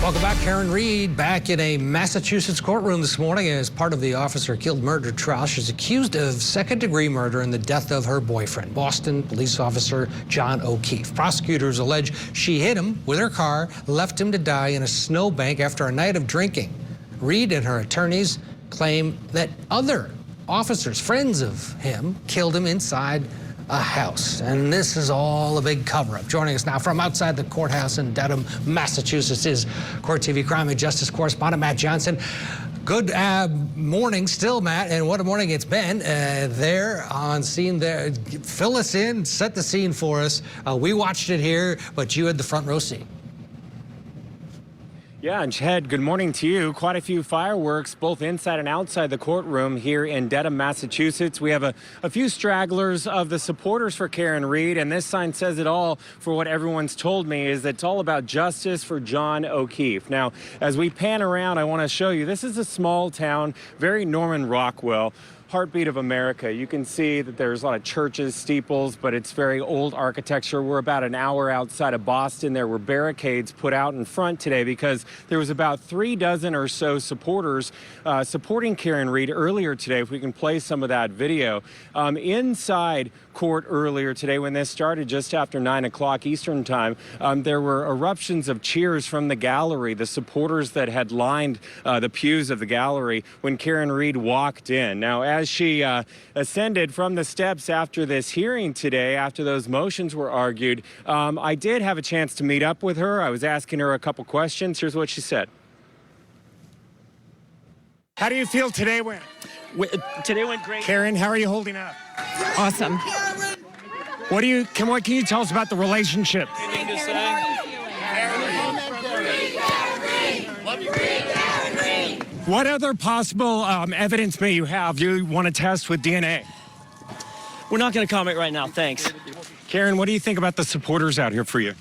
Welcome back. Karen Reed back in a Massachusetts courtroom this morning as part of the officer killed murder trial. She's accused of second-degree murder in the death of her boyfriend, Boston police officer John O'Keefe. Prosecutors allege she hit him with her car, left him to die in a snowbank after a night of drinking. Reed and her attorneys claim that other officers, friends of him, killed him inside a house. And this is all a big cover-up. Joining us now from outside the courthouse in Dedham, Massachusetts is Court TV crime and justice correspondent Matt Johnson. Good morning still, Matt, and what a morning it's been. There on scene there. Fill us in, set the scene for us. We watched it here, but you had the front row seat. Yeah, and Chad, good morning to you. Quite a few fireworks, both inside and outside the courtroom here in Dedham, Massachusetts. We have a few stragglers of the supporters for Karen Reed, and this sign says it all for what everyone's told me, is that it's all about justice for John O'Keefe. Now, as we pan around, I want to show you, this is a small town, very Norman Rockwell. Heartbeat of America. You can see that there's a lot of churches, steeples, but it's very old architecture. We're about an hour outside of Boston. There were barricades put out in front today because there was about 36 or so supporters supporting Karen Reed earlier today. If we can play some of that video. Inside court earlier today, when this started just after 9 o'clock Eastern time, there were eruptions of cheers from the gallery, the supporters that had lined the pews of the gallery when Karen Reed walked in. Now, as she ascended from the steps after this hearing today, after those motions were argued, I did have a chance to meet up with her. I was asking her a couple questions. Here's what she said. How do you feel today went? Today went great. Karen, how are you holding up? Awesome. What can you tell us about the relationship? What other possible evidence may you have you want to test with DNA? We're not going to comment right now, thanks. Karen, what do you think about the supporters out here for you?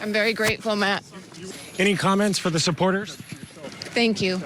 I'm very grateful, Matt. Any comments for the supporters? Thank you.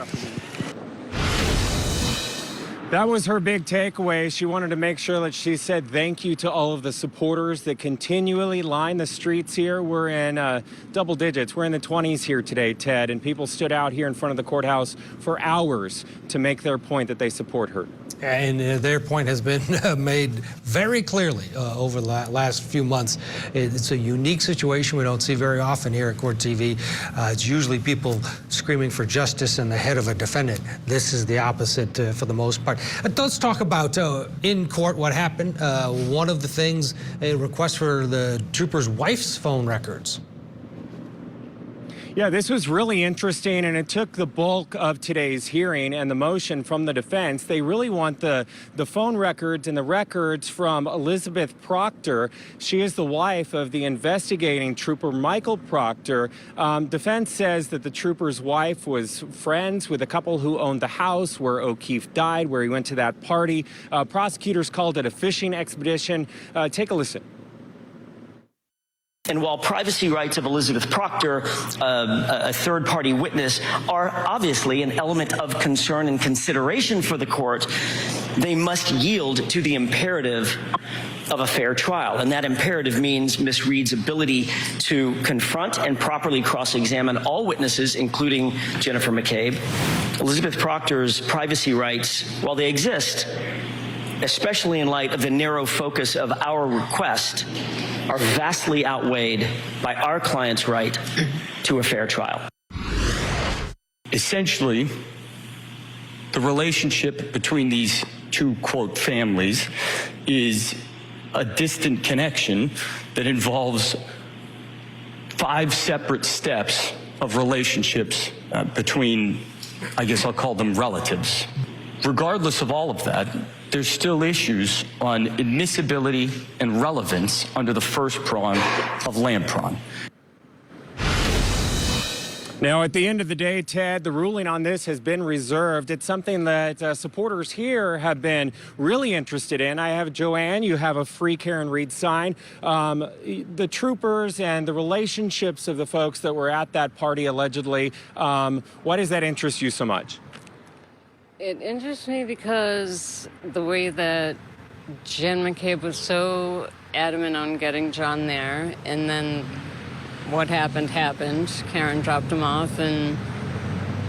That was her big takeaway. She wanted to make sure that she said thank you to all of the supporters that continually line the streets here. We're in double digits. We're in the 20s here today, Ted, and people stood out here in front of the courthouse for hours to make their point that they support her. And their point has been made very clearly over the last few months. It's a unique situation we don't see very often here at Court TV. It's usually people screaming for justice and the head of a defendant. This is the opposite for the most part. Let's talk about in court what happened. One of the things, a request for the trooper's wife's phone records. Yeah, this was really interesting, and it took the bulk of today's hearing and the motion from the defense. They really want the phone records and the records from Elizabeth Proctor. She is the wife of the investigating trooper Michael Proctor. Defense says that the trooper's wife was friends with a couple who owned the house where O'Keefe died, where he went to that party. Prosecutors called it a fishing expedition. Take a listen. And while privacy rights of Elizabeth Proctor, a third-party witness, are obviously an element of concern and consideration for the court, they must yield to the imperative of a fair trial. And that imperative means Ms. Reed's ability to confront and properly cross-examine all witnesses, including Jennifer McCabe. Elizabeth Proctor's privacy rights, while they exist, especially in light of the narrow focus of our request, are vastly outweighed by our client's right to a fair trial. Essentially, the relationship between these two, quote, families is a distant connection that involves 5 separate steps of relationships between, I guess I'll call them relatives. Regardless of all of that, there's still issues on admissibility and relevance under the first prong of Lampron. Now, at the end of the day, Ted, the ruling on this has been reserved. It's something that supporters here have been really interested in. I have Joanne, you have a Free Karen Reed sign. The troopers and the relationships of the folks that were at that party, allegedly, why does that interest you so much? It interests me because the way that Jen McCabe was so adamant on getting John there, and then what happened happened. Karen dropped him off, and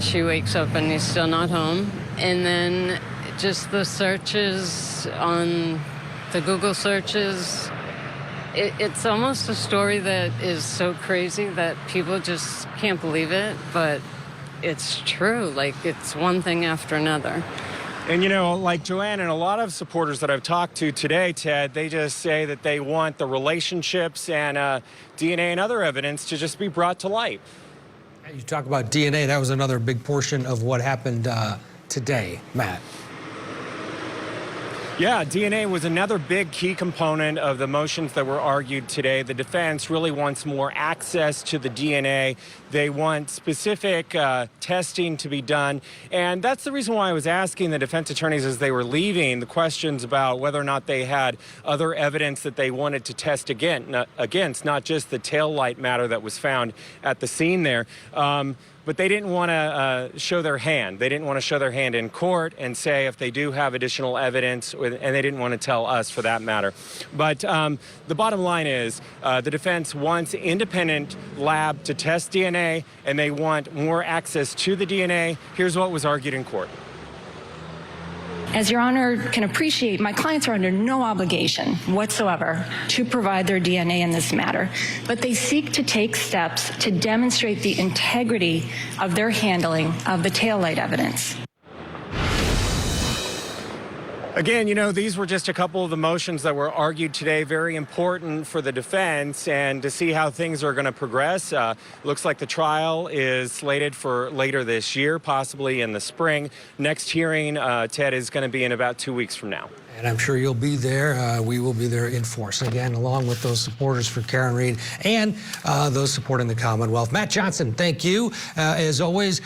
she wakes up and he's still not home. And then just the searches on the Google searches, it's almost a story that is so crazy that people just can't believe it, but it's true. Like, it's one thing after another. And, you know, like Joanne and a lot of supporters that I've talked to today, Ted, they just say that they want the relationships and DNA and other evidence to just be brought to light. You talk about DNA. That was another big portion of what happened today, Matt. Yeah, DNA was another big key component of the motions that were argued today. The defense really wants more access to the DNA. They want specific testing to be done. And that's the reason why I was asking the defense attorneys as they were leaving the questions about whether or not they had other evidence that they wanted to test against, not just the taillight matter that was found at the scene there. But they didn't want to show their hand. They didn't want to show their hand in court and say if they do have additional evidence, and they didn't want to tell us for that matter. But the bottom line is the defense wants independent lab to test DNA, and they want more access to the DNA. Here's what was argued in court. As Your Honor can appreciate, my clients are under no obligation whatsoever to provide their DNA in this matter, but they seek to take steps to demonstrate the integrity of their handling of the taillight evidence. Again, you know, these were just a couple of the motions that were argued today, very important for the defense, and to see how things are going to progress. Looks like the trial is slated for later this year, possibly in the spring. Next hearing, Ted, is going to be in about 2 weeks from now. And I'm sure you'll be there. We will be there in force, again, along with those supporters for Karen Read and those supporting the Commonwealth. Matt Johnson, thank you. As always,